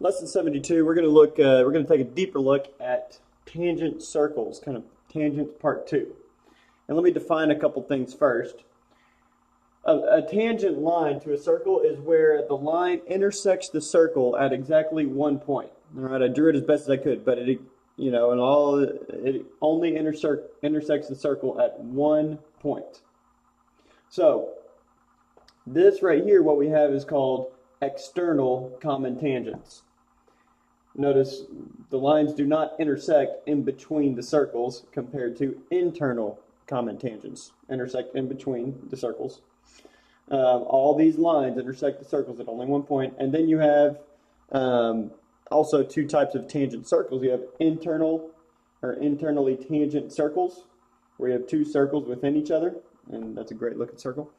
Lesson 72, we're going to take a deeper look at tangent circles, kind of tangents part 2. And let me define a couple things first. A tangent line to a circle is where the line intersects the circle at exactly one point. All right, I drew it as best as I could, but it only intersects the circle at one point. So this right here, what we have is called external common tangents. Notice the lines do not intersect in between the circles compared to internal common tangents. Intersect in between the circles. All these lines intersect the circles at only one point. And then you have also two types of tangent circles. You have internal or internally tangent circles, where you have two circles within each other, and that's a great looking circle.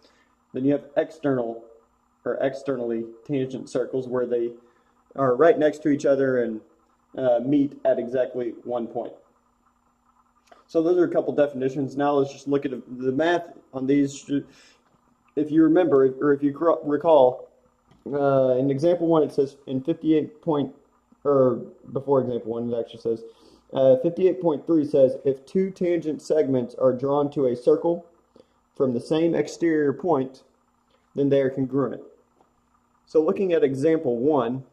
Then you have external or externally tangent circles, where they are right next to each other and meet at exactly one point. So those are a couple definitions. Now let's just look at the math on these. If you remember, or if you recall, in example 1 it says in 58 point, or before example 1 it actually says, 58.3 says if two tangent segments are drawn to a circle from the same exterior point, then they are congruent. So looking at example 1,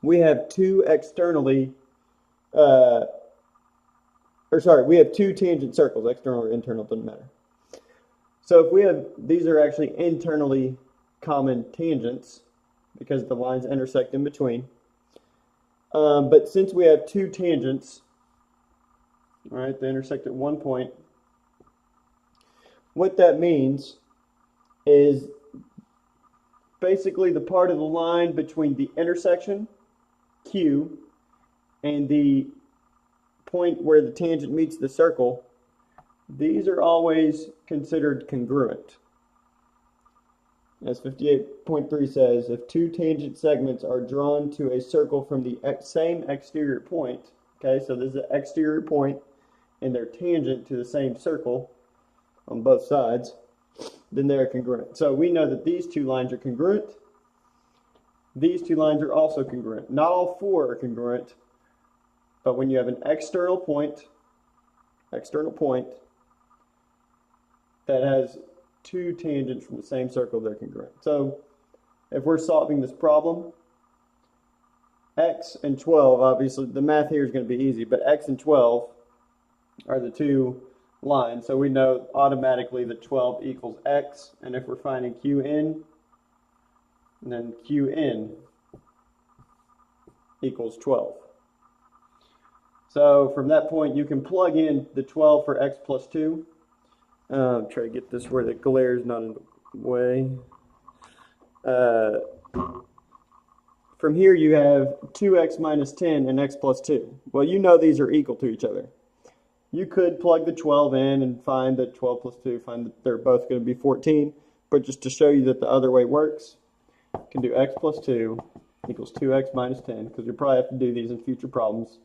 we have two we have two tangent circles, external or internal, doesn't matter. So if we have, these are actually internally common tangents because the lines intersect in between. But since we have two tangents, all right, they intersect at one point, what that means is basically the part of the line between the intersection, Q, and the point where the tangent meets the circle, these are always considered congruent. As 58.3 says, if two tangent segments are drawn to a circle from the same exterior point, okay, so this is an exterior point and they're tangent to the same circle on both sides, then they're congruent. So we know that these two lines are congruent. These two lines are also congruent. Not all four are congruent, but when you have an external point that has two tangents from the same circle, they're congruent. So if we're solving this problem, x and 12, obviously the math here is going to be easy, but x and 12 are the two lines, so we know automatically that 12 equals x, and if we're finding qn, then qn equals 12. So from that point you can plug in the 12 for x plus 2. Try to get this where the glare is not in the way. From here you have 2x minus 10 and x plus 2. Well, you know these are equal to each other. You could plug the 12 in and find that 12 plus 2, find that they're both going to be 14. But just to show you that the other way works, you can do x plus 2 equals 2x minus 10, because you probably have to do these in future problems.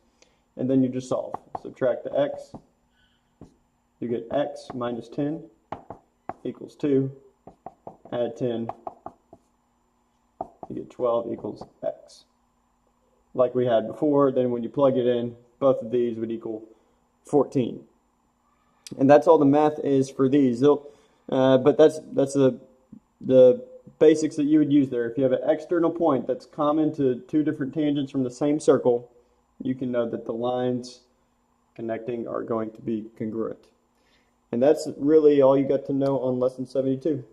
And then you just solve. Subtract the x. You get x minus 10 equals 2. Add 10. You get 12 equals x. Like we had before, then when you plug it in, both of these would equal 14. And that's all the math is for these. But that's the basics that you would use there. If you have an external point that's common to two different tangents from the same circle, you can know that the lines connecting are going to be congruent. And that's really all you got to know on lesson 72.